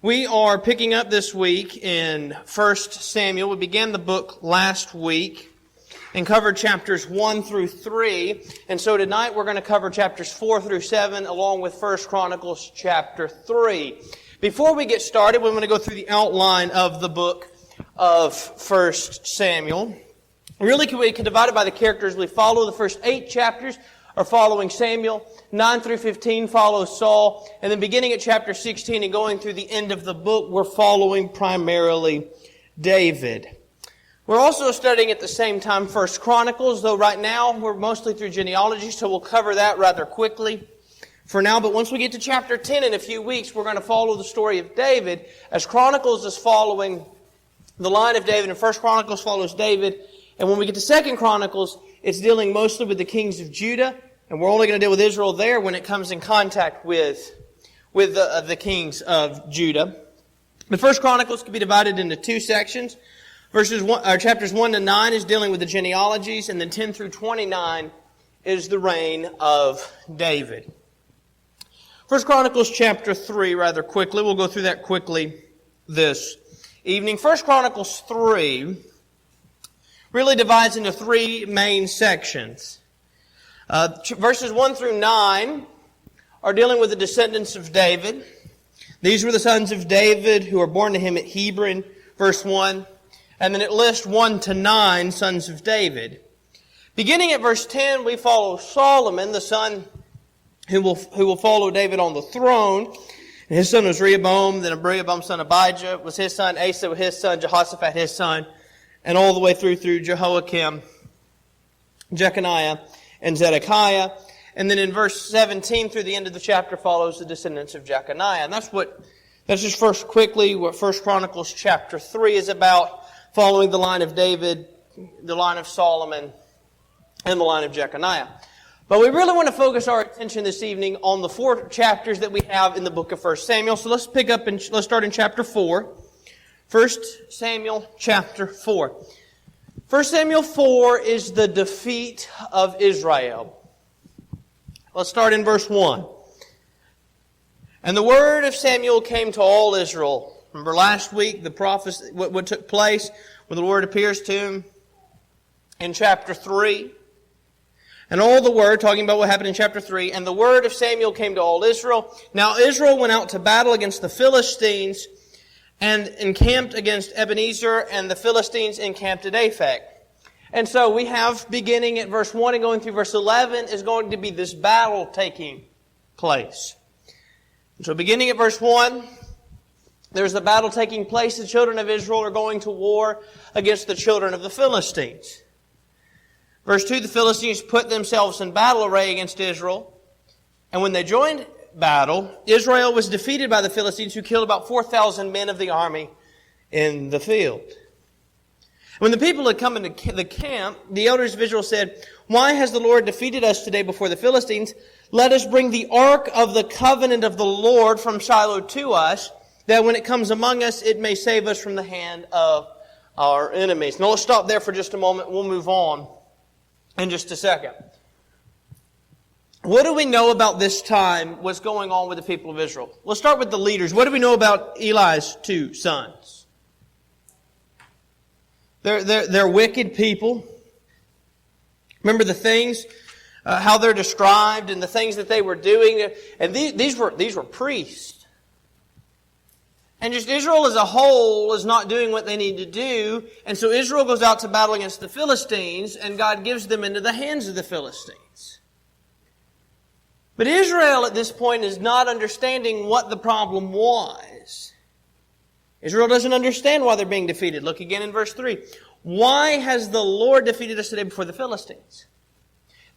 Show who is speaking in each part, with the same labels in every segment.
Speaker 1: We are picking up this week in 1 Samuel. We began the book last week and covered chapters 1 through 3. And so tonight we're going to cover chapters 4 through 7 along with 1 Chronicles chapter 3. Before we get started, we're going to go through the outline of the book of 1 Samuel. Really, we can divide it by the characters we follow. The first 8 chapters are following Samuel. 9 through 15 follows Saul. And then beginning at chapter 16 and going through the end of the book, we're following primarily David. We're also studying at the same time 1 Chronicles, though right now we're mostly through genealogy, so we'll cover that rather quickly for now. But once we get to chapter 10 in a few weeks, we're going to follow the story of David, as Chronicles is following the line of David and 1 Chronicles follows David. And when we get to 2 Chronicles, it's dealing mostly with the kings of Judah, and we're only going to deal with Israel there when it comes in contact with the kings of Judah. The 1 Chronicles can be divided into 2 sections. Chapters 1 to 9 is dealing with the genealogies, and then 10 through 29 is the reign of David. 1 Chronicles chapter 3, rather quickly. We'll go through that quickly this evening. 1 Chronicles 3 really divides into 3 main sections. Verses 1 through 9 are dealing with the descendants of David. These were the sons of David who were born to him at Hebron, verse 1. And then it lists 1 to 9 sons of David. Beginning at verse 10, we follow Solomon, the son who will follow David on the throne. And his son was Rehoboam, then Rehoboam son Abijah was his son, Asa was his son, Jehoshaphat his son, and all the way through Jehoiakim, Jeconiah, and Zedekiah. And then in verse 17 through the end of the chapter follows the descendants of Jeconiah. And that's just first quickly what 1 Chronicles chapter 3 is about, following the line of David, the line of Solomon, and the line of Jeconiah. But we really want to focus our attention this evening on the 4 chapters that we have in the book of 1 Samuel. So let's pick up and let's start in chapter 4. 1 Samuel chapter 4. 1 Samuel 4 is the defeat of Israel. Let's start in verse 1. And the word of Samuel came to all Israel. Remember last week the prophecy, what took place when the Lord appears to him in chapter 3. And all the word, talking about what happened in chapter 3, and the word of Samuel came to all Israel. Now Israel went out to battle against the Philistines and encamped against Ebenezer, and the Philistines encamped at Aphek. And so we have, beginning at verse 1 and going through verse 11, is going to be this battle taking place. And so beginning at verse 1, there's a battle taking place. The children of Israel are going to war against the children of the Philistines. Verse 2, the Philistines put themselves in battle array against Israel. And when they joined battle, Israel was defeated by the Philistines, who killed about 4,000 men of the army in the field. When the people had come into the camp, the elders of Israel said, "Why has the Lord defeated us today before the Philistines? Let us bring the ark of the covenant of the Lord from Shiloh to us, that when it comes among us, it may save us from the hand of our enemies." Now let's stop there for just a moment. We'll move on in just a second. What do we know about this time, what's going on with the people of Israel? Let's start with the leaders. What do we know about Eli's 2 sons? They're wicked people. Remember the things, how they're described and the things that they were doing. And these were priests. And just Israel as a whole is not doing what they need to do. And so Israel goes out to battle against the Philistines, and God gives them into the hands of the Philistines. But Israel at this point is not understanding what the problem was. Israel doesn't understand why they're being defeated. Look again in verse 3. Why has the Lord defeated us today before the Philistines?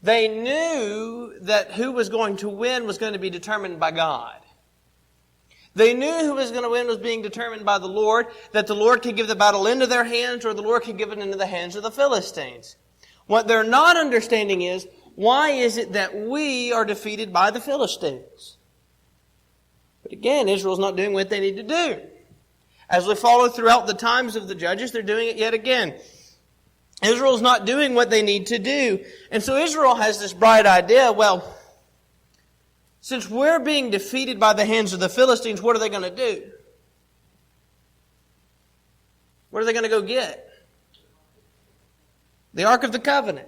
Speaker 1: They knew that who was going to win was going to be determined by God. They knew who was going to win was being determined by the Lord, that the Lord could give the battle into their hands or the Lord could give it into the hands of the Philistines. What they're not understanding is, why is it that we are defeated by the Philistines? But again, Israel's not doing what they need to do. As we follow throughout the times of the judges, they're doing it yet again. Israel's not doing what they need to do. And so Israel has this bright idea, well, since we're being defeated by the hands of the Philistines, what are they going to do? What are they going to go get? The Ark of the Covenant.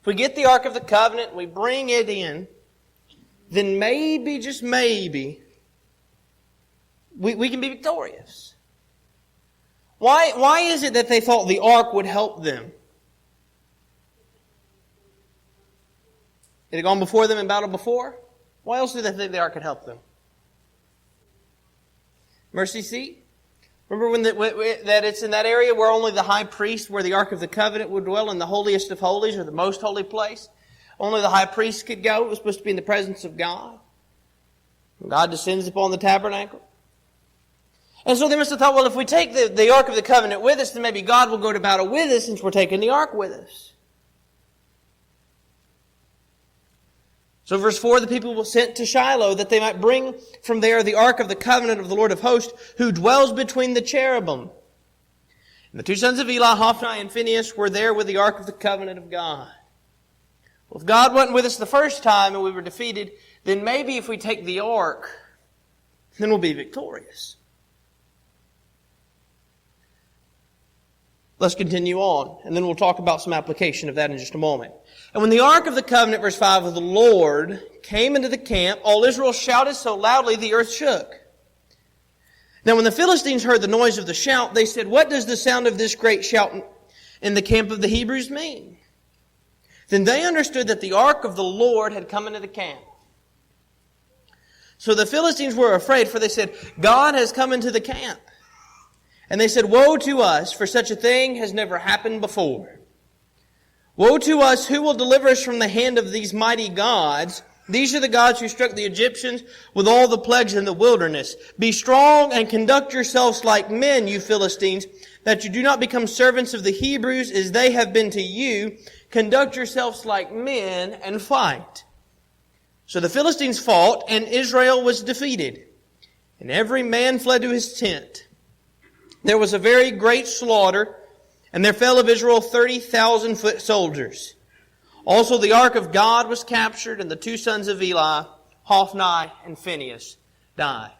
Speaker 1: If we get the Ark of the Covenant and we bring it in, then maybe, just maybe, we can be victorious. Why is it that they thought the Ark would help them? It had gone before them in battle before? Why else did they think the Ark could help them? Mercy seat? Remember that it's in that area where only the high priest, where the Ark of the Covenant would dwell, in the holiest of holies, or the most holy place? Only the high priest could go. It was supposed to be in the presence of God. God descends upon the tabernacle. And so they must have thought, well, if we take the Ark of the Covenant with us, then maybe God will go to battle with us since we're taking the Ark with us. So verse 4, the people were sent to Shiloh that they might bring from there the Ark of the Covenant of the Lord of hosts, who dwells between the cherubim. And the two sons of Eli, Hophni and Phinehas, were there with the Ark of the Covenant of God. Well, if God wasn't with us the first time and we were defeated, then maybe if we take the Ark, then we'll be victorious. Let's continue on, and then we'll talk about some application of that in just a moment. And when the Ark of the Covenant, verse 5, of the Lord came into the camp, all Israel shouted so loudly the earth shook. Now when the Philistines heard the noise of the shout, they said, "What does the sound of this great shout in the camp of the Hebrews mean?" Then they understood that the Ark of the Lord had come into the camp. So the Philistines were afraid, for they said, "God has come into the camp." And they said, "Woe to us, for such a thing has never happened before. Woe to us, who will deliver us from the hand of these mighty gods? These are the gods who struck the Egyptians with all the plagues in the wilderness. Be strong and conduct yourselves like men, you Philistines, that you do not become servants of the Hebrews as they have been to you. Conduct yourselves like men and fight." So the Philistines fought, and Israel was defeated. And every man fled to his tent. There was a very great slaughter, and there fell of Israel 30,000 foot soldiers. Also the ark of God was captured, and the two sons of Eli, Hophni and Phinehas, died.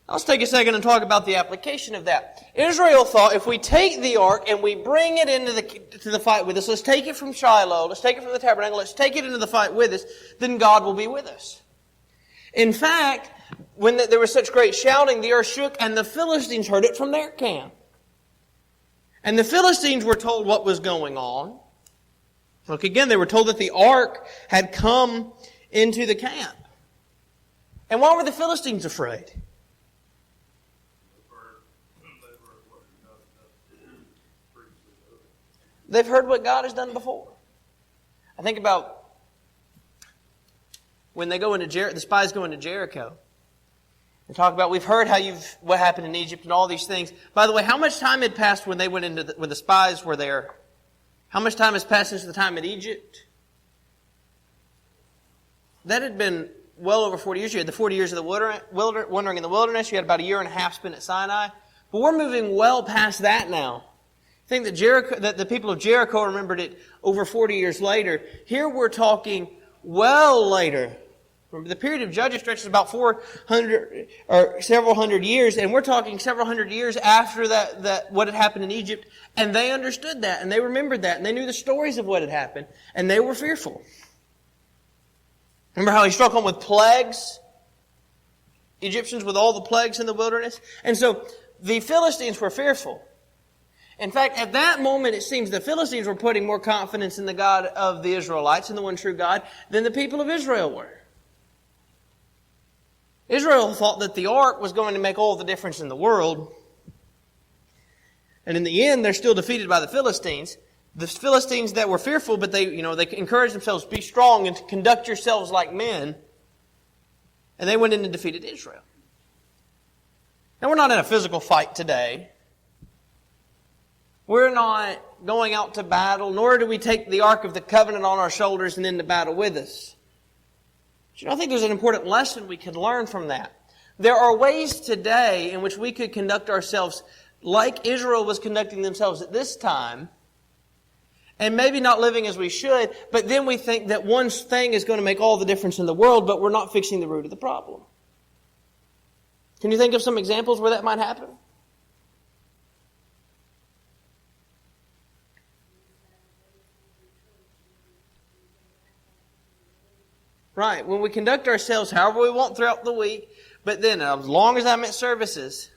Speaker 1: Now let's take a second and talk about the application of that. Israel thought, if we take the ark and we bring it into the fight with us, let's take it from Shiloh, let's take it from the tabernacle, let's take it into the fight with us, then God will be with us. In fact, when there was such great shouting, the earth shook, and the Philistines heard it from their camp. And the Philistines were told what was going on. Look again, they were told that the ark had come into the camp. And why were the Philistines afraid? They've heard what God has done before. I think about when they go into the spies go into Jericho. And talk about, we've heard what happened in Egypt and all these things. By the way, how much time had passed when they went into when the spies were there? How much time has passed since the time in Egypt? That had been well over 40 years. You had the 40 years of the wandering in the wilderness. You had about a year and a half spent at Sinai. But we're moving well past that now. I think that the people of Jericho remembered it over 40 years later. Here we're talking well later. The period of Judges stretches about 400 or several hundred years, and we're talking several hundred years after that what had happened in Egypt, and they understood that, and they remembered that, and they knew the stories of what had happened, and they were fearful. Remember how he struck them with plagues? Egyptians with all the plagues in the wilderness? And so the Philistines were fearful. In fact, at that moment, it seems the Philistines were putting more confidence in the God of the Israelites, in the one true God, than the people of Israel were. Israel thought that the ark was going to make all the difference in the world. And in the end, they're still defeated by the Philistines. The Philistines that were fearful, but they encouraged themselves, be strong and to conduct yourselves like men. And they went in and defeated Israel. Now, we're not in a physical fight today. We're not going out to battle, nor do we take the Ark of the Covenant on our shoulders and into battle with us. But I think there's an important lesson we can learn from that. There are ways today in which we could conduct ourselves like Israel was conducting themselves at this time, and maybe not living as we should, but then we think that one thing is going to make all the difference in the world, but we're not fixing the root of the problem. Can you think of some examples where that might happen? Right. When we conduct ourselves however we want throughout the week, but then as long as I'm at services,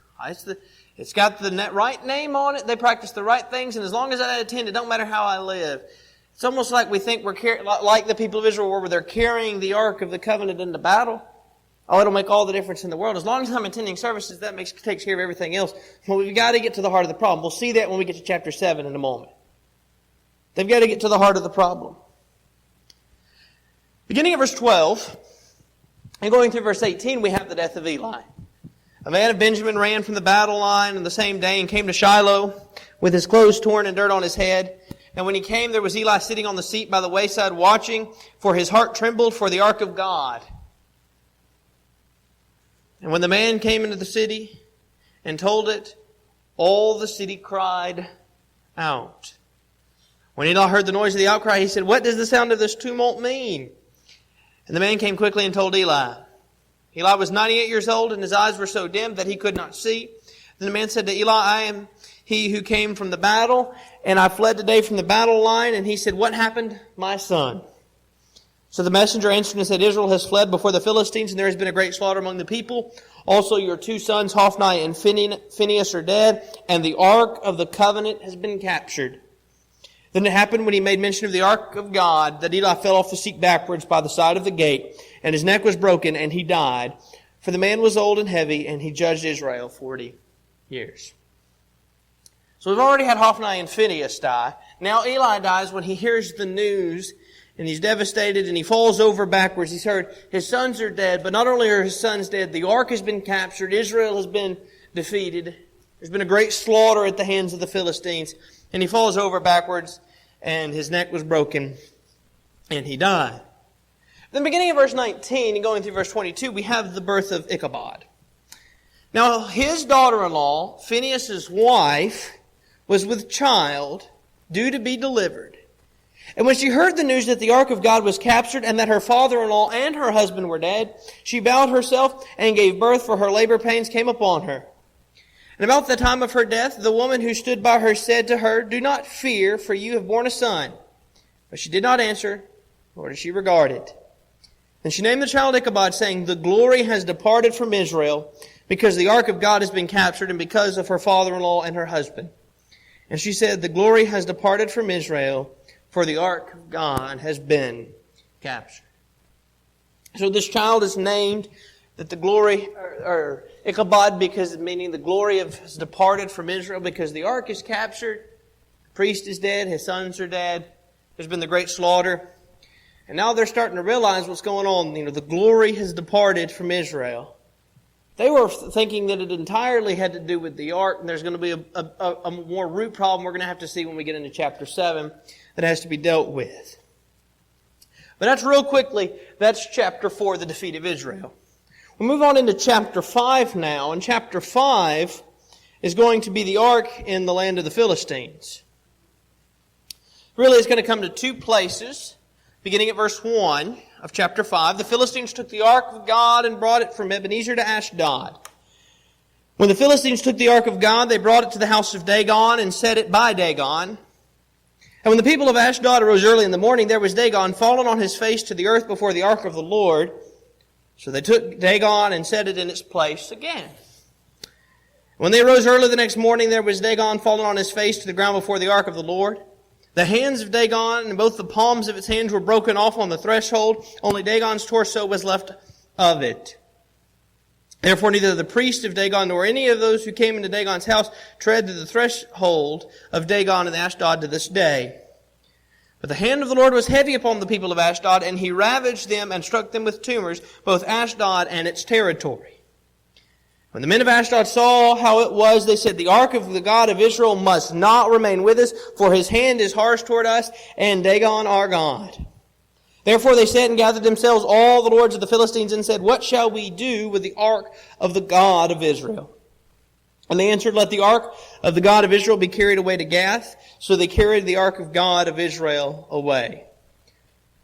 Speaker 1: it's got the right name on it. They practice the right things, and as long as I attend, it don't matter how I live. It's almost like we think we're like the people of Israel were, where they're carrying the Ark of the Covenant into battle. Oh, it'll make all the difference in the world. As long as I'm attending services, that takes care of everything else. Well, we've got to get to the heart of the problem. We'll see that when we get to chapter 7 in a moment. They've got to get to the heart of the problem. Beginning at verse 12, and going through verse 18, we have the death of Eli. A man of Benjamin ran from the battle line on the same day and came to Shiloh with his clothes torn and dirt on his head. And when he came, there was Eli sitting on the seat by the wayside watching, for his heart trembled for the ark of God. And when the man came into the city and told it, all the city cried out. When Eli heard the noise of the outcry, he said, "What does the sound of this tumult mean?" And the man came quickly and told Eli. Eli was 98 years old, and his eyes were so dim that he could not see. Then the man said to Eli, "I am he who came from the battle, and I fled today from the battle line." And he said, "What happened, my son?" So the messenger answered and said, "Israel has fled before the Philistines, and there has been a great slaughter among the people. Also your 2 sons, Hophni and Phinehas, are dead, and the ark of the covenant has been captured." Then it happened when he made mention of the ark of God that Eli fell off the seat backwards by the side of the gate, and his neck was broken, and he died. For the man was old and heavy, and he judged Israel 40 years. So we've already had Hophni and Phinehas die. Now Eli dies when he hears the news, and he's devastated, and he falls over backwards. He's heard his sons are dead, but not only are his sons dead, the ark has been captured. Israel has been defeated. There's been a great slaughter at the hands of the Philistines. And he falls over backwards, and his neck was broken, and he died. Then beginning of verse 19 and going through verse 22, we have the birth of Ichabod. Now his daughter-in-law, Phinehas' wife, was with child, due to be delivered. And when she heard the news that the ark of God was captured and that her father-in-law and her husband were dead, she bowed herself and gave birth, for her labor pains came upon her. And about the time of her death, the woman who stood by her said to her, "Do not fear, for you have borne a son." But she did not answer, nor did she regard it. And she named the child Ichabod, saying, "The glory has departed from Israel, because the ark of God has been captured, and because of her father-in-law and her husband." And she said, "The glory has departed from Israel, for the ark of God has been captured." So this child is named that the glory, or Ichabod, because meaning the glory has departed from Israel, because the ark is captured, the priest is dead, his sons are dead, there's been the great slaughter. And now they're starting to realize what's going on. The glory has departed from Israel. They were thinking that it entirely had to do with the ark, and there's going to be a more root problem we're going to have to see when we get into chapter 7 that has to be dealt with. But that's real quickly, that's chapter 4, the defeat of Israel. We'll move on into chapter 5 now, and chapter 5 is going to be the ark in the land of the Philistines. Really, it's going to come to 2 places, beginning at verse 1 of chapter 5. The Philistines took the ark of God and brought it from Ebenezer to Ashdod. When the Philistines took the ark of God, they brought it to the house of Dagon and set it by Dagon. And when the people of Ashdod arose early in the morning, there was Dagon fallen on his face to the earth before the ark of the Lord. So they took Dagon and set it in its place again. When they arose early the next morning, there was Dagon fallen on his face to the ground before the ark of the Lord. The hands of Dagon and both the palms of its hands were broken off on the threshold. Only Dagon's torso was left of it. Therefore, neither the priest of Dagon nor any of those who came into Dagon's house tread to the threshold of Dagon in Ashdod to this day. But the hand of the Lord was heavy upon the people of Ashdod, and he ravaged them and struck them with tumors, both Ashdod and its territory. When the men of Ashdod saw how it was, they said, "The ark of the God of Israel must not remain with us, for his hand is harsh toward us, and Dagon our God." Therefore they sent and gathered themselves all the lords of the Philistines and said, "What shall we do with the ark of the God of Israel?" And they answered, "Let the ark of the God of Israel be carried away to Gath." So they carried the ark of God of Israel away.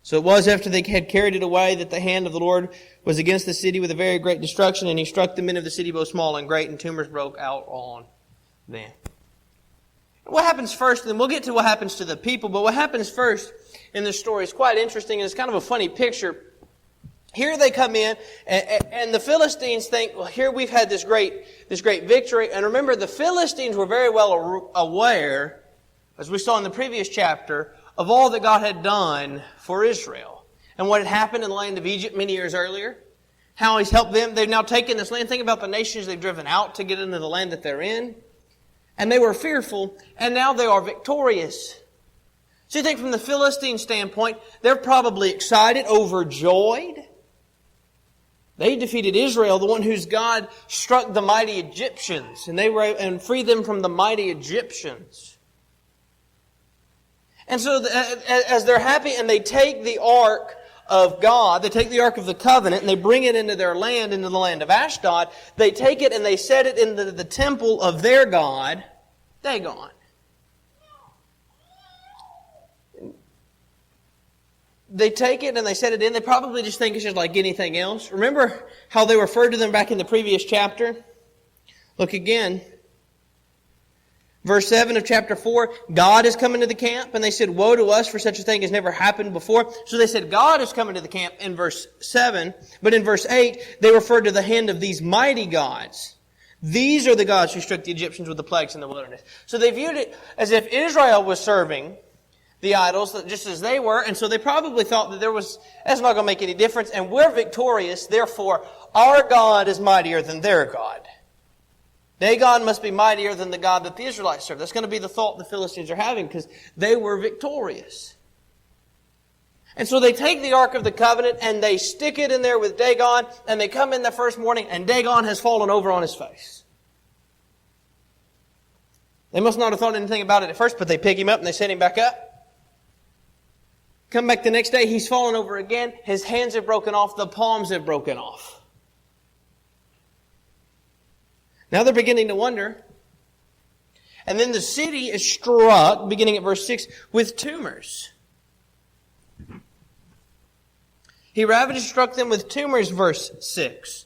Speaker 1: So it was after they had carried it away that the hand of the Lord was against the city with a very great destruction, and he struck the men of the city both small and great, and tumors broke out on them. What happens first, and we'll get to what happens to the people, but what happens first in this story is quite interesting, and it's kind of a funny picture. here they come in, and the Philistines think, well, here we've had this great victory. And remember, the Philistines were very well aware, as we saw in the previous chapter, of all that God had done for Israel. And what had happened in the land of Egypt many years earlier. How He's helped them. They've now taken this land. Think about the nations they've driven out to get into the land that they're in. And they were fearful, and now they are victorious. So you think from the Philistine standpoint, they're probably excited, overjoyed. They defeated Israel, the one whose God struck the mighty Egyptians, and freed them from the mighty Egyptians. And so as they're happy and they take the ark of God, they take the Ark of the Covenant and they bring it into their land, into the land of Ashdod. They take it and they set it into the temple of their God, Dagon. They take it and they set it in. They probably just think it's just like anything else. Remember how they referred to them back in the previous chapter? Look again. Verse 7 of chapter 4, God is coming to the camp. And they said, woe to us, for such a thing has never happened before. So they said, God is coming to the camp in verse 7. But in verse 8, they referred to the hand of these mighty gods. These are the gods who struck the Egyptians with the plagues in the wilderness. So they viewed it as if Israel was serving the idols just as they were. And so they probably thought that that's not going to make any difference. And we're victorious. Therefore, our God is mightier than their God. Dagon must be mightier than the God that the Israelites serve. That's going to be the thought the Philistines are having because they were victorious. And so they take the Ark of the Covenant and they stick it in there with Dagon, and they come in the first morning and Dagon has fallen over on his face. They must not have thought anything about it at first, but they pick him up and they set him back up. Come back the next day, he's fallen over again. His hands have broken off, the palms have broken off. Now they're beginning to wonder. And then the city is struck, beginning at verse 6, with tumors. He ravaged and struck them with tumors, verse 6.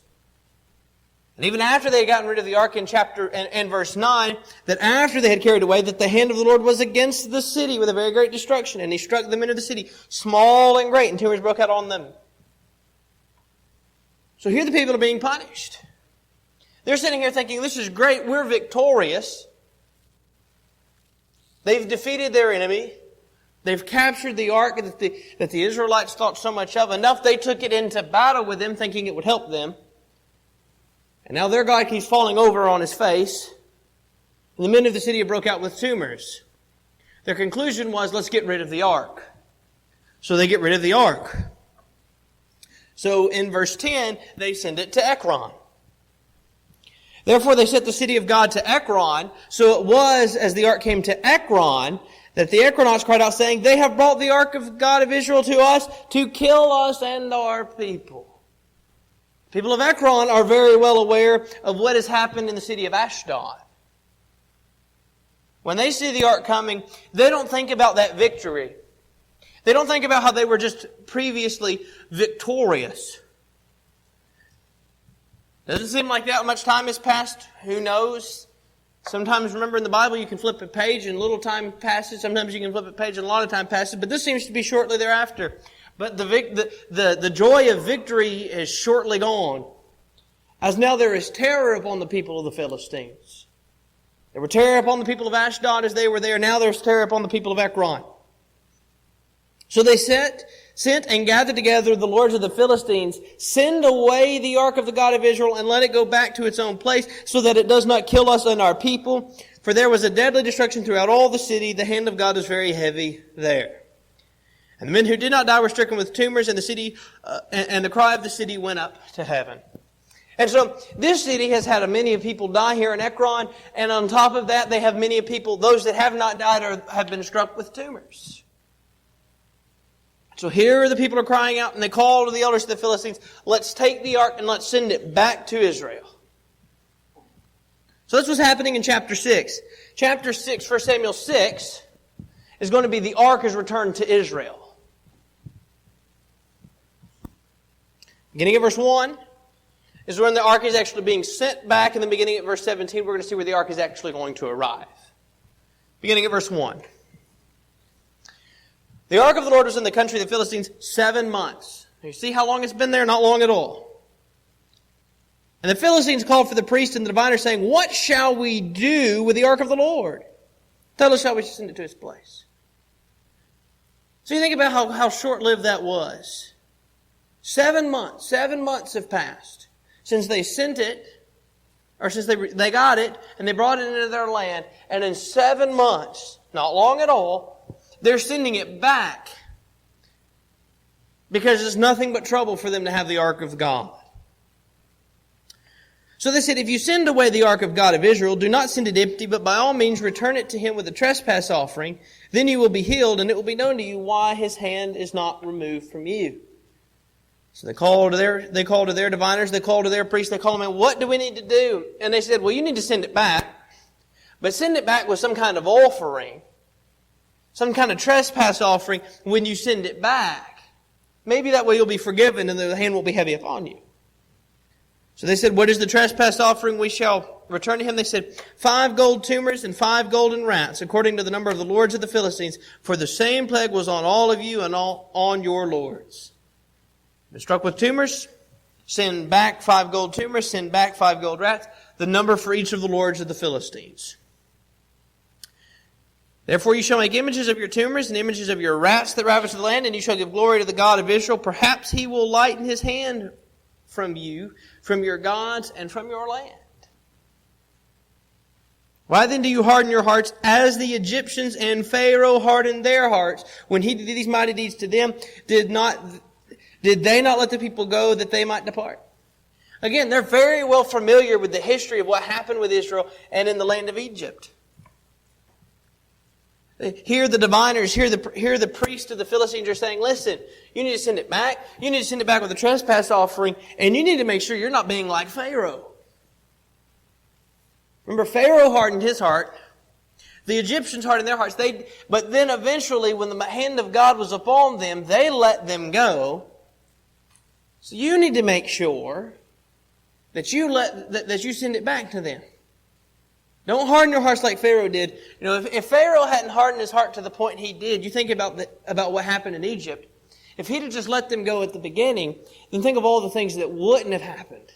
Speaker 1: And even after they had gotten rid of the ark in verse 9, that after they had carried away, that the hand of the Lord was against the city with a very great destruction. And He struck them into the city, small and great, and tumors broke out on them. So here the people are being punished. They're sitting here thinking, this is great, we're victorious. They've defeated their enemy. They've captured the ark that the Israelites thought so much of. Enough they took it into battle with them, thinking it would help them. And now their God keeps falling over on his face. And the men of the city broke out with tumors. Their conclusion was, let's get rid of the ark. So they get rid of the ark. So in verse 10, they send it to Ekron. Therefore they set the city of God to Ekron. So it was, as the ark came to Ekron, that the Ekronites cried out, saying, they have brought the ark of God of Israel to us to kill us and our people. People of Ekron are very well aware of what has happened in the city of Ashdod. When they see the ark coming, they don't think about that victory. They don't think about how they were just previously victorious. Doesn't seem like that much time has passed. Who knows? Sometimes, remember, in the Bible you can flip a page and little time passes. Sometimes you can flip a page and a lot of time passes. But this seems to be shortly thereafter. But the joy of victory is shortly gone. As now there is terror upon the people of the Philistines. There were terror upon the people of Ashdod as they were there. Now there's terror upon the people of Ekron. So they sent and gathered together the lords of the Philistines, send away the ark of the God of Israel and let it go back to its own place so that it does not kill us and our people. For there was a deadly destruction throughout all the city. The hand of God is very heavy there. And the men who did not die were stricken with tumors, and the city, and the cry of the city went up to heaven. And so this city has had many people die here in Ekron, and on top of that, they have many people, those that have not died have been struck with tumors. So here the people are crying out, and they call to the elders of the Philistines, let's take the ark and let's send it back to Israel. So that's what's happening in chapter 6. Chapter 6, 1 Samuel 6, is going to be the ark is returned to Israel. Beginning at verse 1 is when the ark is actually being sent back, and then beginning at verse 17, we're going to see where the ark is actually going to arrive. Beginning at verse 1. The ark of the Lord was in the country of the Philistines 7 months. You see how long it's been there? Not long at all. And the Philistines called for the priest and the diviner, saying, "What shall we do with the ark of the Lord? Tell us how we should send it to its place." So you think about how short-lived that was. 7 months. 7 months have passed since they sent it, or since they got it, and they brought it into their land. And in 7 months, not long at all, they're sending it back. Because it's nothing but trouble for them to have the ark of God. So they said, "If you send away the ark of God of Israel, do not send it empty, but by all means return it to him with a trespass offering. Then you will be healed, and it will be known to you why his hand is not removed from you." So they called to their diviners, they called to their priests, they called them in, "What do we need to do?" And they said, "Well, you need to send it back, but send it back with some kind of offering, some kind of trespass offering when you send it back. Maybe that way you'll be forgiven and the hand won't be heavy upon you." So they said, "What is the trespass offering we shall return to him?" They said, 5 gold tumors and 5 golden rats, according to the number of the lords of the Philistines. For the same plague was on all of you and on your lords. Been struck with tumors, send back 5 gold tumors, send back 5 gold rats, the number for each of the lords of the Philistines. Therefore you shall make images of your tumors and images of your rats that ravage the land, and you shall give glory to the God of Israel. Perhaps he will lighten his hand from you, from your gods, and from your land. Why then do you harden your hearts as the Egyptians and Pharaoh hardened their hearts when he did these mighty deeds to them? Did they not let the people go that they might depart? Again, they're very well familiar with the history of what happened with Israel and in the land of Egypt. Here the diviners, here the priests of the Philistines are saying, "Listen, you need to send it back. You need to send it back with a trespass offering, and you need to make sure you're not being like Pharaoh." Remember, Pharaoh hardened his heart. The Egyptians hardened their hearts. But then eventually, when the hand of God was upon them, they let them go. So you need to make sure that you send it back to them. Don't harden your hearts like Pharaoh did. You know, if Pharaoh hadn't hardened his heart to the point he did, you think about what happened in Egypt. If he'd have just let them go at the beginning, then think of all the things that wouldn't have happened.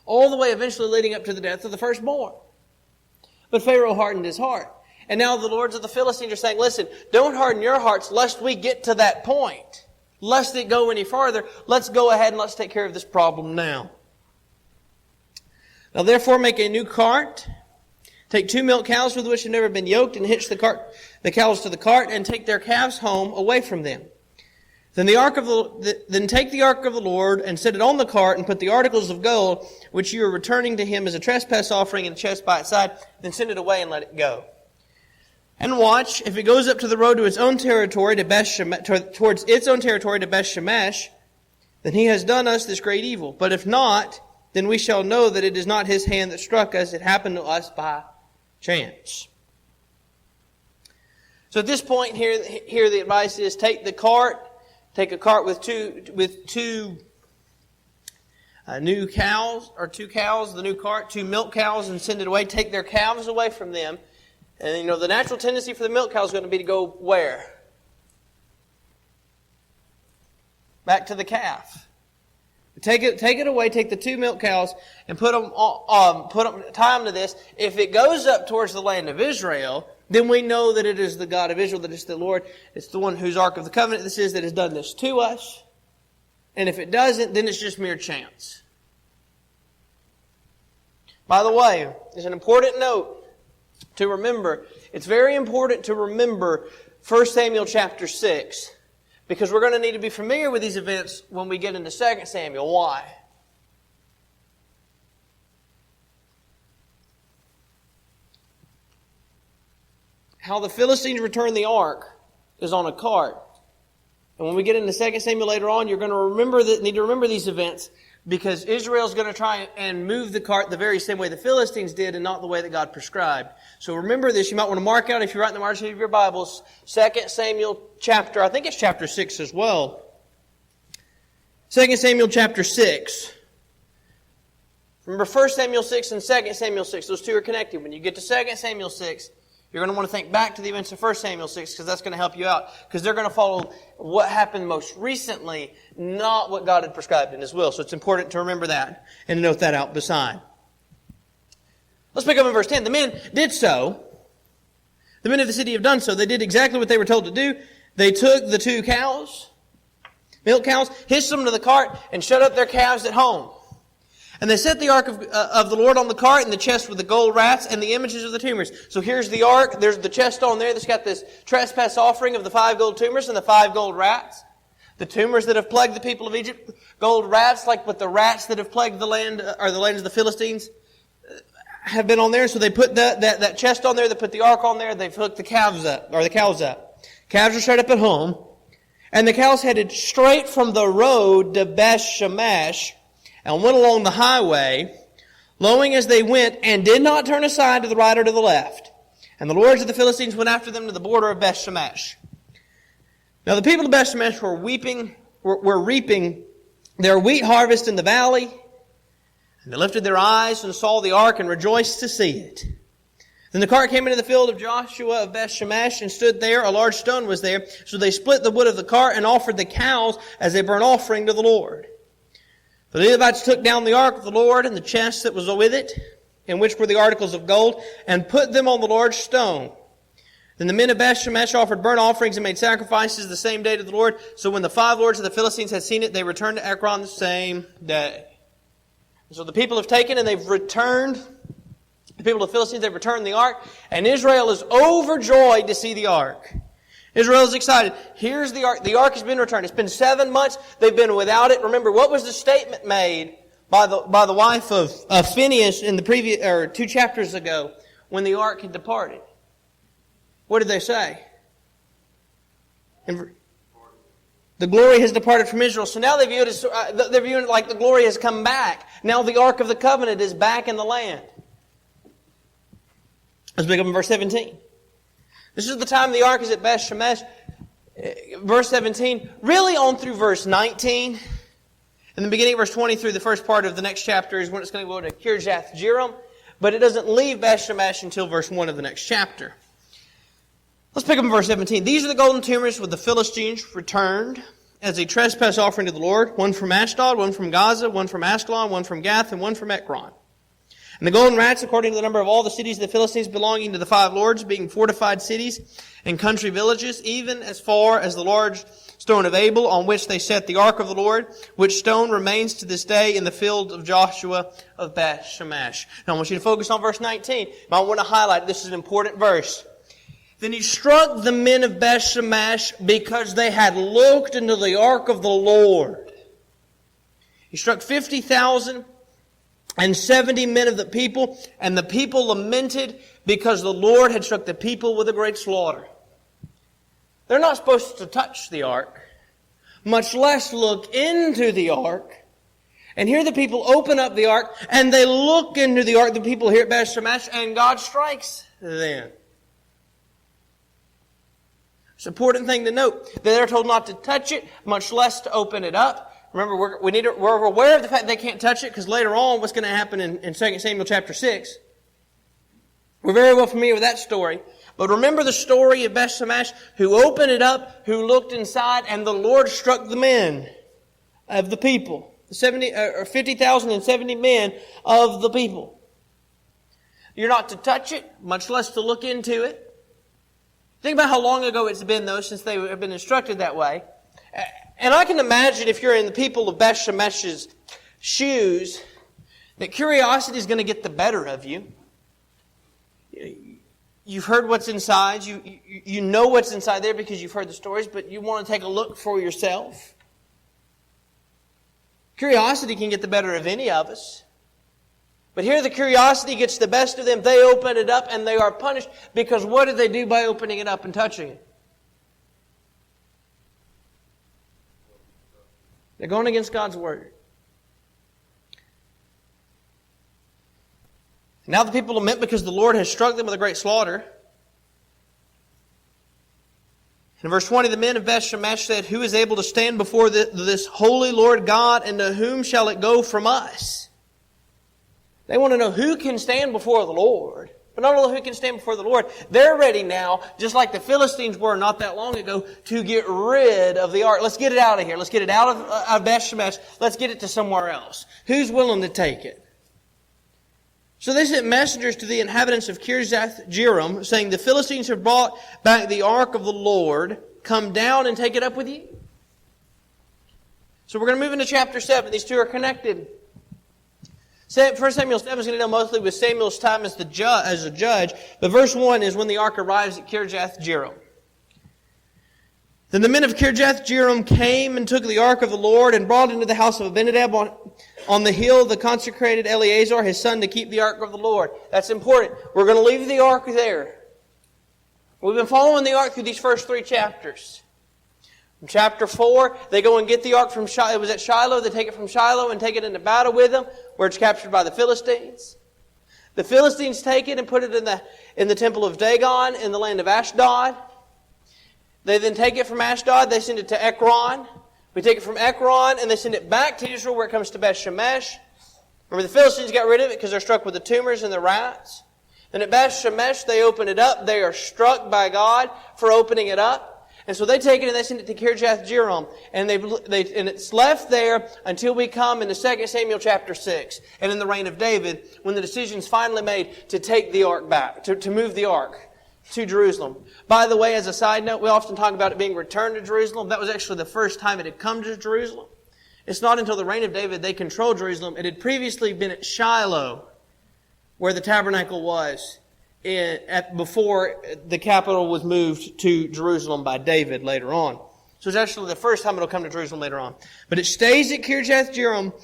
Speaker 1: All the way eventually leading up to the death of the firstborn. But Pharaoh hardened his heart. And now the lords of the Philistines are saying, "Listen, don't harden your hearts lest we get to that point. Lest it go any farther. Let's go ahead and let's take care of this problem now. Now therefore make a new cart. Take 2 milk cows with which have never been yoked, and hitch the cows to the cart, and take their calves home away from them. Then take the ark of the Lord, and set it on the cart, and put the articles of gold, which you are returning to him as a trespass offering, in the chest by its side. Then send it away and let it go. And watch, if it goes up to the road to its own territory, towards its own territory to Beth-Shemesh, then he has done us this great evil. But if not, then we shall know that it is not his hand that struck us. It happened to us by chance." So at this point here the advice is take a cart with two new cows, or 2 cows, the new cart, 2 milk cows, and send it away. Take their calves away from them. And the natural tendency for the milk cow is going to be to go where? Back to the calf. Take it away. Take the 2 milk cows and tie them to this. If it goes up towards the land of Israel, then we know that it is the God of Israel, that it's the Lord. It's the one whose Ark of the Covenant this is that has done this to us. And if it doesn't, then it's just mere chance. By the way, there's an important note to remember. It's very important to remember 1 Samuel chapter 6. Because we're going to need to be familiar with these events when we get into 2 Samuel. Why? How the Philistines return the ark is on a cart. And when we get into 2 Samuel later on, you're going to need to remember these events, because Israel's going to try and move the cart the very same way the Philistines did, and not the way that God prescribed. So remember this. You might want to mark out, if you're writing the margin of your Bibles, 2 Samuel chapter, I think it's chapter 6 as well. 2 Samuel chapter 6. Remember 1 Samuel 6 and 2 Samuel 6. Those two are connected. When you get to 2 Samuel 6, You're going to want to think back to the events of 1 Samuel 6 because that's going to help you out. Because they're going to follow what happened most recently, not what God had prescribed in His will. So it's important to remember that and note that out beside. Let's pick up in verse 10. The men did so. The men of the city have done so. They did exactly what they were told to do. They took the 2 cows, milk cows, hitched them to the cart, and shut up their calves at home. And they set the ark of the Lord on the cart and the chest with the gold rats and the images of the tumors. So here's the ark. There's the chest on there that's got this trespass offering of the 5 gold tumors and the 5 gold rats. The tumors that have plagued the people of Egypt. Gold rats, like with the rats that have plagued the land, or the lands of the Philistines, have been on there. So they put that chest on there. They put the ark on there. They've hooked the calves up, or the cows up. Calves are straight up at home. And the cows headed straight from the road to Beth Shemesh, and went along the highway, lowing as they went, and did not turn aside to the right or to the left. And the lords of the Philistines went after them to the border of Beth Shemesh. Now the people of Beth Shemesh were reaping their wheat harvest in the valley, and they lifted their eyes and saw the ark and rejoiced to see it. Then the cart came into the field of Joshua of Beth Shemesh and stood there. A large stone was there. So they split the wood of the cart and offered the cows as a burnt offering to the Lord. The Levites took down the ark of the Lord and the chest that was with it, in which were the articles of gold, and put them on the large stone. Then the men of Beth Shemesh offered burnt offerings and made sacrifices the same day to the Lord. So when the 5 lords of the Philistines had seen it, they returned to Ekron the same day. So the people have taken and they've returned. The people of the Philistines, they've returned the ark. And Israel is overjoyed to see the ark. Israel is excited. Here's the ark. The ark has been returned. It's been 7 months. They've been without it. Remember, what was the statement made by the wife of Phinehas in the previous, or 2 chapters ago, when the ark had departed? What did they say? The glory has departed from Israel. So now they're viewing it like the glory has come back. Now the ark of the covenant is back in the land. Let's pick up in verse 17. This is the time the ark is at Beth Shemesh. Verse 17, really on through verse 19. In the beginning of verse 20 through the first part of the next chapter is when it's going to go to Kirjath Jearim. But it doesn't leave Beth Shemesh until verse 1 of the next chapter. Let's pick up in verse 17. These are the golden tumors with the Philistines returned as a trespass offering to the Lord. One from Ashdod, one from Gaza, one from Askelon, one from Gath, and one from Ekron. And the golden rats, according to the number of all the cities of the Philistines belonging to the 5 lords, being fortified cities and country villages, even as far as the large stone of Abel, on which they set the ark of the Lord, which stone remains to this day in the field of Joshua of Beth Shemesh. Now I want you to focus on verse 19. I want to highlight, this is an important verse. Then he struck the men of Beth Shemesh because they had looked into the ark of the Lord. He struck 50,000 and 70 men of the people, and the people lamented because the Lord had struck the people with a great slaughter. They're not supposed to touch the ark, much less look into the ark. And here the people open up the ark, and they look into the ark, the people here at Beth Shemesh, and God strikes them. It's an important thing to note that they're told not to touch it, much less to open it up. Remember, we're aware of the fact they can't touch it because later on, what's going to happen in 2 Samuel chapter 6? We're very well familiar with that story. But remember the story of Beth Shemesh, who opened it up, who looked inside, and the Lord struck the men of the people. 50,000 and 70 men of the people. You're not to touch it, much less to look into it. Think about how long ago it's been, though, since they have been instructed that way. And I can imagine if you're in the people of Beth Shemesh's shoes, that curiosity is going to get the better of you. You've heard what's inside. You know what's inside there because you've heard the stories, but you want to take a look for yourself. Curiosity can get the better of any of us. But here the curiosity gets the best of them. They open it up and they are punished because what did they do by opening it up and touching it? They're going against God's Word. Now the people lament because the Lord has struck them with a great slaughter. In verse 20, the men of Beth Shemesh said, "Who is able to stand before this holy Lord God, and to whom shall it go from us?" They want to know who can stand before the Lord. But not only who can stand before the Lord, they're ready now, just like the Philistines were not that long ago, to get rid of the ark. Let's get it out of here. Let's get it out of Beth Shemesh. Let's get it to somewhere else. Who's willing to take it? So they sent messengers to the inhabitants of Kirjath Jearim, saying, the Philistines have brought back the ark of the Lord. Come down and take it up with you. So we're going to move into chapter 7. These two are connected. 1 Samuel 7 is going to deal mostly with Samuel's time as a judge. But verse 1 is when the ark arrives at Kirjath Jearim. Then the men of Kirjath Jearim came and took the ark of the Lord and brought it into the house of Abinadab on the hill the consecrated Eleazar, his son, to keep the ark of the Lord. That's important. We're going to leave the ark there. We've been following the ark through these first 3 chapters. In chapter 4, they go and get the ark from Shiloh. It was at Shiloh. They take it from Shiloh and take it into battle with them, where it's captured by the Philistines. The Philistines take it and put it in the temple of Dagon in the land of Ashdod. They then take it from Ashdod. They send it to Ekron. We take it from Ekron and they send it back to Israel, where it comes to Beth Shemesh. Remember, the Philistines got rid of it because they're struck with the tumors and the rats. Then at Beth Shemesh, they open it up. They are struck by God for opening it up. And so they take it and they send it to Kirjath Jearim. And it's left there until we come into 2 Samuel chapter 6. And in the reign of David, when the decision's finally made to take the ark back, to move the ark to Jerusalem. By the way, as a side note, we often talk about it being returned to Jerusalem. That was actually the first time it had come to Jerusalem. It's not until the reign of David they controlled Jerusalem. It had previously been at Shiloh, where the tabernacle was, before the capital was moved to Jerusalem by David later on. So it's actually the first time it'll come to Jerusalem later on. But it stays at Kirjath Jearim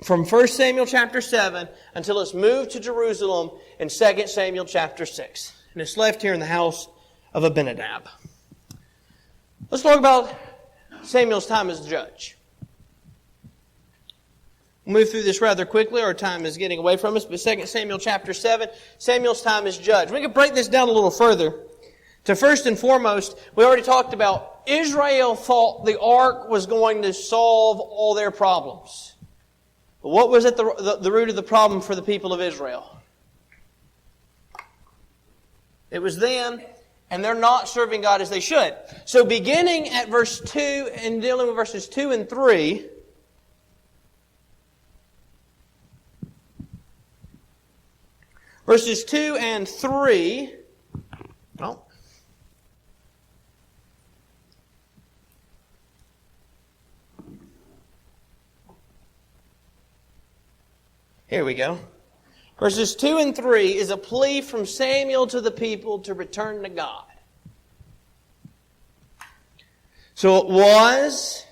Speaker 1: from 1 Samuel chapter 7 until it's moved to Jerusalem in 2 Samuel chapter 6. And it's left here in the house of Abinadab. Let's talk about Samuel's time as judge. We'll move through this rather quickly. Our time is getting away from us. But 2 Samuel chapter 7, Samuel's time as judge. We can break this down a little further. To first and foremost, we already talked about Israel thought the ark was going to solve all their problems. But what was at the root of the problem for the people of Israel? It was them, and they're not serving God as they should. So beginning at verse 2 and dealing with verses 2 and 3, verses 2 and 3, well, here we go. Verses 2 and 3 is a plea from Samuel to the people to return to God. So it was,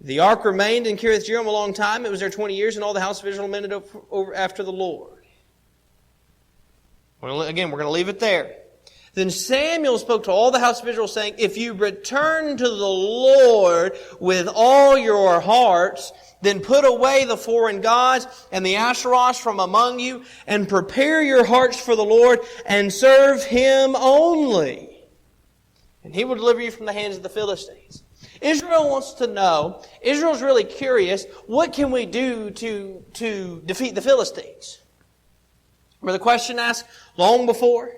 Speaker 1: the ark remained in Kirjath Jearim a long time. It was there 20 years, and all the house of Israel mended over after the Lord. Again, we're going to leave it there. Then Samuel spoke to all the house of Israel, saying, if you return to the Lord with all your hearts, then put away the foreign gods and the Asheroths from among you, and prepare your hearts for the Lord, and serve Him only. And He will deliver you from the hands of the Philistines. Israel wants to know, Israel's really curious, what can we do to defeat the Philistines? Remember the question asked long before?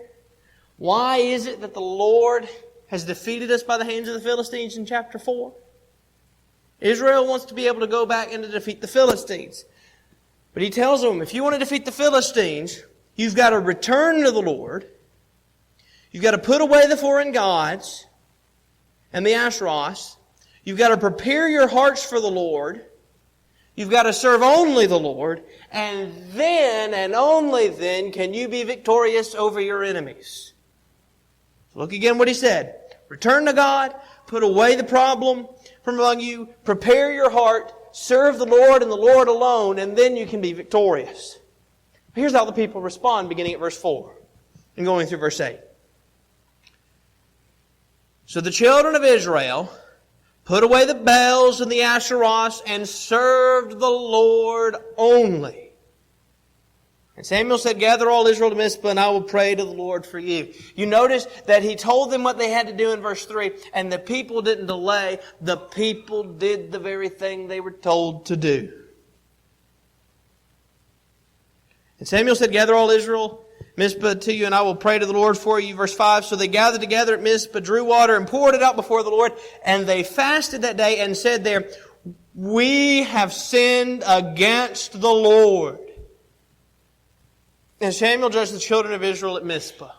Speaker 1: Why is it that the Lord has defeated us by the hands of the Philistines in chapter 4? Israel wants to be able to go back and to defeat the Philistines. But He tells them, if you want to defeat the Philistines, you've got to return to the Lord. You've got to put away the foreign gods and the Asheroths. You've got to prepare your hearts for the Lord. You've got to serve only the Lord. And then, and only then, can you be victorious over your enemies. Look again what He said. Return to God. Put away the problem from among you. Prepare your heart. Serve the Lord and the Lord alone. And then you can be victorious. Here's how the people respond beginning at verse 4 and going through verse 8. So the children of Israel put away the Baals and the Asheroths and served the Lord only. And Samuel said, gather all Israel to Mizpah, and I will pray to the Lord for you. You notice that he told them what they had to do in verse 3, and the people didn't delay. The people did the very thing they were told to do. And Samuel said, gather all Israel Mizpah to you, and I will pray to the Lord for you. Verse 5, so they gathered together at Mizpah, drew water, and poured it out before the Lord. And they fasted that day and said there, we have sinned against the Lord. And Samuel judged the children of Israel at Mizpah.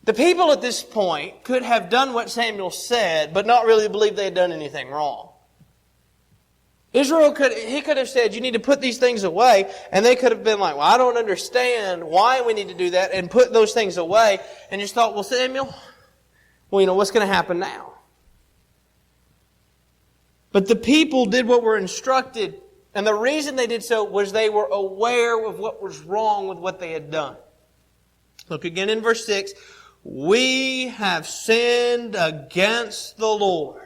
Speaker 1: The people at this point could have done what Samuel said, but not really believe they had done anything wrong. Israel could have said, you need to put these things away. And they could have been like, well, I don't understand why we need to do that, and put those things away. And just thought, well, Samuel, what's going to happen now? But the people did what were instructed. And the reason they did so was they were aware of what was wrong with what they had done. Look again in verse 6. We have sinned against the Lord.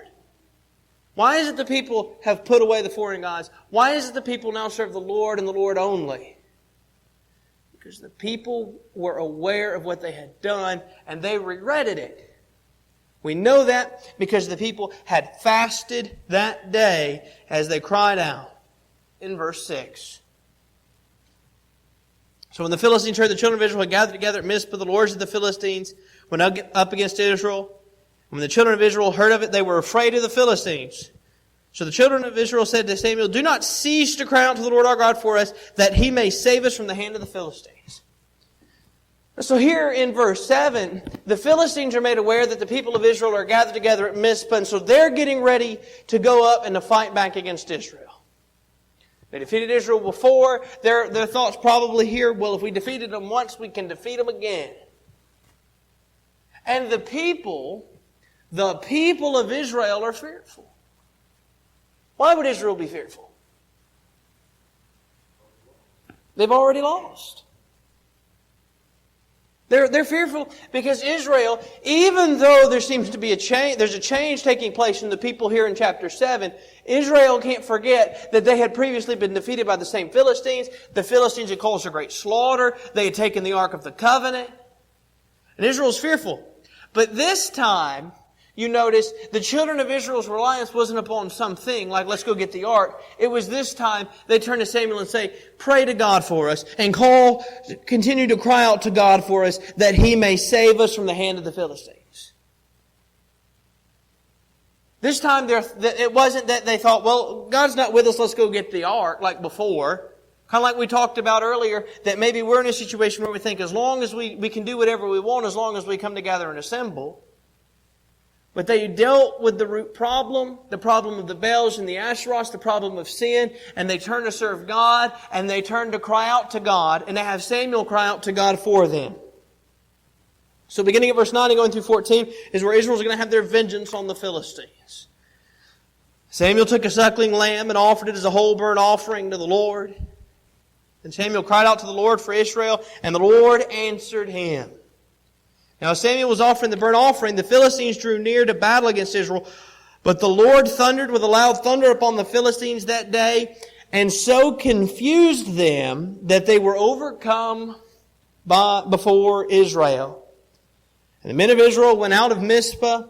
Speaker 1: Why is it the people have put away the foreign gods? Why is it the people now serve the Lord and the Lord only? Because the people were aware of what they had done and they regretted it. We know that because the people had fasted that day as they cried out in verse 6. So when the Philistines heard the children of Israel had gathered together at Mizpah, the lords of the Philistines went up against Israel. When the children of Israel heard of it, they were afraid of the Philistines. So the children of Israel said to Samuel, do not cease to cry out to the Lord our God for us, that He may save us from the hand of the Philistines. So here in verse 7, the Philistines are made aware that the people of Israel are gathered together at Mizpah, and so they're getting ready to go up and to fight back against Israel. They defeated Israel before. Their thoughts probably here, well, if we defeated them once, we can defeat them again. And the people of Israel are fearful. Why would Israel be fearful? They've already lost. They're fearful because Israel, even though there seems to be there's a change taking place in the people here in chapter 7, Israel can't forget that they had previously been defeated by the same Philistines. The Philistines had caused a great slaughter. They had taken the Ark of the Covenant. And Israel's fearful. But this time, you notice the children of Israel's reliance wasn't upon something like, let's go get the ark. It was this time they turn to Samuel and say, pray to God for us and continue to cry out to God for us that He may save us from the hand of the Philistines. This time it wasn't that they thought, well, God's not with us, let's go get the ark like before. Kind of like we talked about earlier, that maybe we're in a situation where we think as long as we can do whatever we want, as long as we come together and assemble. But they dealt with the root problem, the problem of the Baals and the Asheroths, the problem of sin, and they turned to serve God, and they turned to cry out to God, and they have Samuel cry out to God for them. So beginning at verse 9 and going through 14 is where Israel's going to have their vengeance on the Philistines. Samuel took a suckling lamb and offered it as a whole burnt offering to the Lord. And Samuel cried out to the Lord for Israel, and the Lord answered him. Now as Samuel was offering the burnt offering, the Philistines drew near to battle against Israel. But the Lord thundered with a loud thunder upon the Philistines that day, and so confused them that they were overcome before Israel. And the men of Israel went out of Mizpah,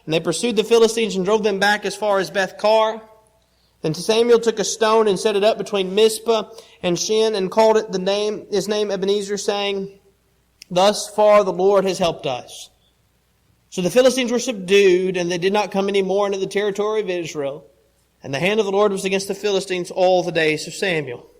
Speaker 1: and they pursued the Philistines and drove them back as far as Beth-kar. Then Samuel took a stone and set it up between Mizpah and Shin, and called it his name Ebenezer, saying, thus far the Lord has helped us. So the Philistines were subdued, and they did not come any more into the territory of Israel. And the hand of the Lord was against the Philistines all the days of Samuel.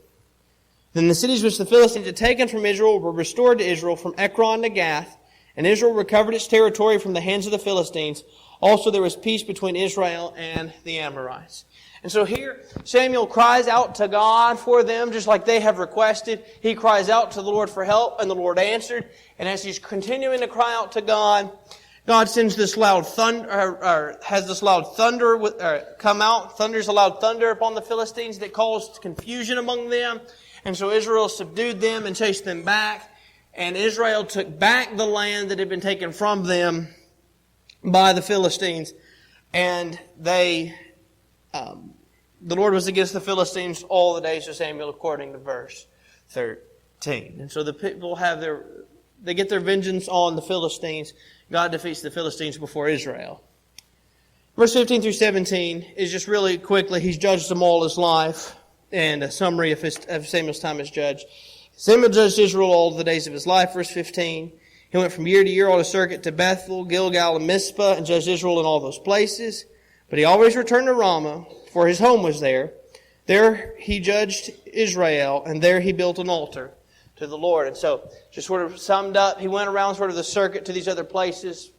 Speaker 1: Then the cities which the Philistines had taken from Israel were restored to Israel from Ekron to Gath, and Israel recovered its territory from the hands of the Philistines. Also there was peace between Israel and the Amorites. And so here, Samuel cries out to God for them, just like they have requested. He cries out to the Lord for help, and the Lord answered. And as he's continuing to cry out to God, God sends this loud thunder, or has this loud thunder come out. Thunders a loud thunder upon the Philistines that caused confusion among them. And so Israel subdued them and chased them back. And Israel took back the land that had been taken from them by the Philistines. And the Lord was against the Philistines all the days of Samuel, according to verse 13. And so the people they get their vengeance on the Philistines. God defeats the Philistines before Israel. Verse 15 through 17 is just really quickly, he's judged them all his life, and a summary of Samuel's time as judge. Samuel judged Israel all the days of his life, verse 15. He went from year to year on a circuit to Bethel, Gilgal, and Mizpah, and judged Israel in all those places. But he always returned to Ramah, for his home was there. There he judged Israel, and there he built an altar to the Lord. And so, just sort of summed up, he went around sort of the circuit to these other places.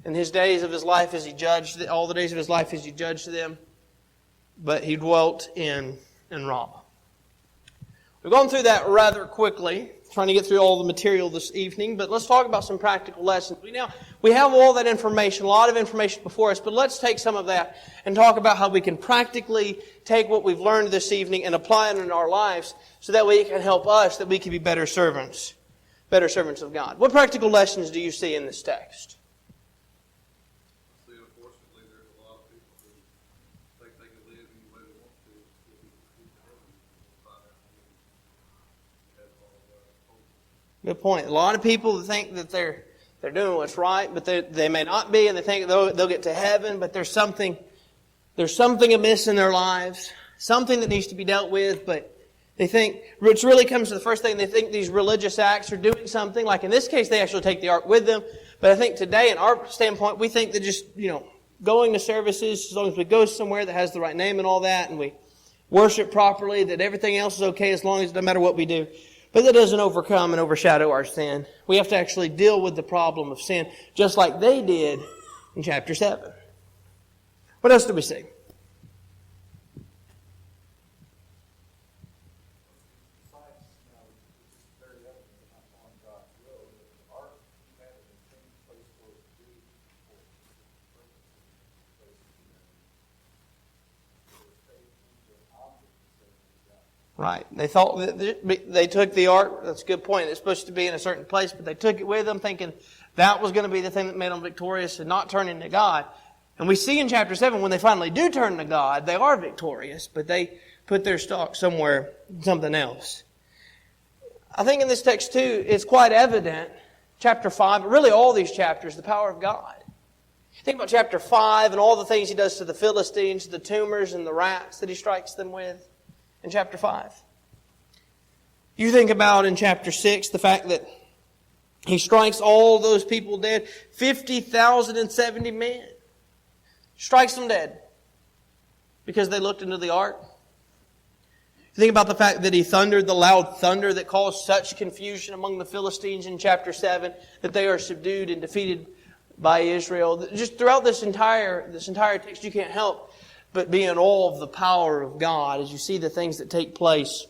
Speaker 1: In his days of his life as he judged, all the days of his life as he judged them. But he dwelt in Ramah. We've gone through that rather quickly, trying to get through all the material this evening, but let's talk about some practical lessons. We have all that information, a lot of information before us, but let's take some of that and talk about how we can practically take what we've learned this evening and apply it in our lives so that way it can help us, that we can be better servants of God. What practical lessons do you see in this text? Good point. A lot of people think that they're doing what's right, but they may not be, and they think they'll get to heaven, but there's something amiss in their lives, something that needs to be dealt with, but they think, which really comes to the first thing, they think these religious acts are doing something. Like in this case, they actually take the ark with them, but I think today, in our standpoint, we think that just, going to services, as long as we go somewhere that has the right name and all that, and we worship properly, that everything else is okay as long as no matter what we do. But that doesn't overcome and overshadow our sin. We have to actually deal with the problem of sin, just like they did in chapter 7. What else do we see? Right. They thought that they took the ark. That's a good point. It's supposed to be in a certain place, but they took it with them thinking that was going to be the thing that made them victorious and not turning to God. And we see in chapter 7, when they finally do turn to God, they are victorious, but they put their stock somewhere, something else. I think in this text too, it's quite evident, chapter 5, but really all these chapters, the power of God. Think about chapter 5 and all the things He does to the Philistines, the tumors and the rats that He strikes them with. In chapter 5. You think about in chapter 6 the fact that He strikes all those people dead, 50,070 men. Strikes them dead because they looked into the ark. You think about the fact that He thundered the loud thunder that caused such confusion among the Philistines in chapter 7 that they are subdued and defeated by Israel. Just throughout this entire text, you can't help but be in awe of the power of God as you see the things that take place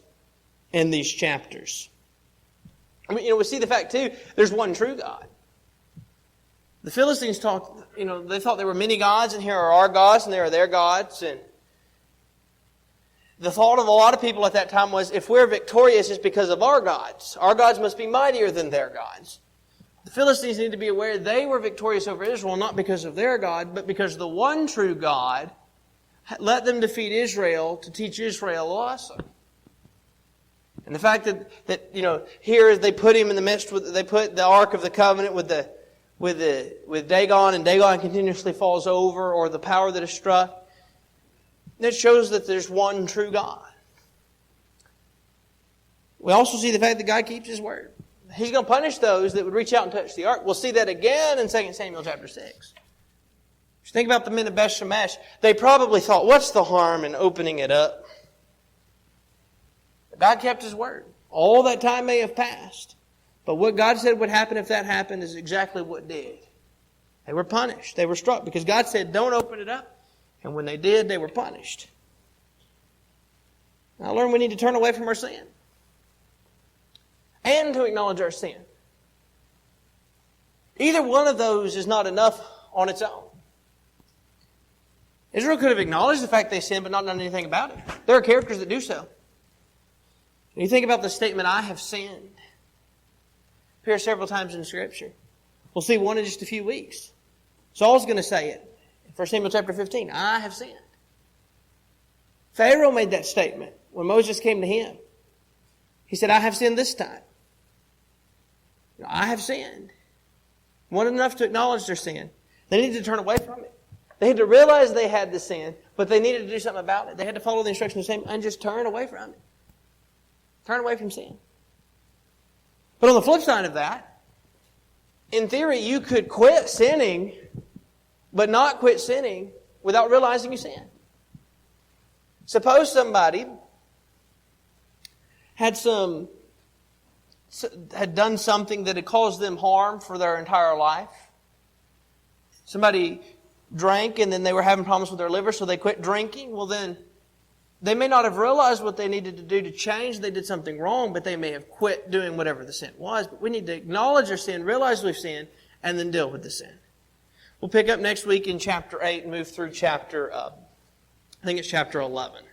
Speaker 1: in these chapters. We see the fact too, there's one true God. The Philistines they thought there were many gods, and here are our gods, and there are their gods. And the thought of a lot of people at that time was, if we're victorious, it's because of our gods. Our gods must be mightier than their gods. The Philistines need to be aware they were victorious over Israel, not because of their God, but because the one true God let them defeat Israel to teach Israel a lesson. And the fact that here they put him in the midst, they put the Ark of the Covenant with Dagon, and Dagon continuously falls over, or the power that is struck. That shows that there's one true God. We also see the fact that God keeps His word. He's going to punish those that would reach out and touch the ark. We'll see that again in 2 Samuel chapter 6. Think about the men of Beth Shemesh. They probably thought, what's the harm in opening it up? But God kept His word. All that time may have passed. But what God said would happen if that happened is exactly what did. They were punished. They were struck because God said, don't open it up. And when they did, they were punished. Now, I learned we need to turn away from our sin. And to acknowledge our sin. Either one of those is not enough on its own. Israel could have acknowledged the fact they sinned, but not done anything about it. There are characters that do so. When you think about the statement, I have sinned, appears several times in Scripture. We'll see one in just a few weeks. Saul's going to say it. In 1 Samuel chapter 15, I have sinned. Pharaoh made that statement when Moses came to him. He said, I have sinned this time. I have sinned. It wasn't enough to acknowledge their sin. They needed to turn away from it. They had to realize they had the sin, but they needed to do something about it. They had to follow the instructions of Samuel and just turn away from it. Turn away from sin. But on the flip side of that, in theory, you could quit sinning, but not quit sinning without realizing you sin. Suppose somebody had done something that had caused them harm for their entire life. Somebody drank and then they were having problems with their liver, so they quit drinking. Well, then they may not have realized what they needed to do to change. They did something wrong, but they may have quit doing whatever the sin was. But we need to acknowledge our sin, realize we've sinned, and then deal with the sin. We'll pick up next week in chapter 8 and move through chapter 11.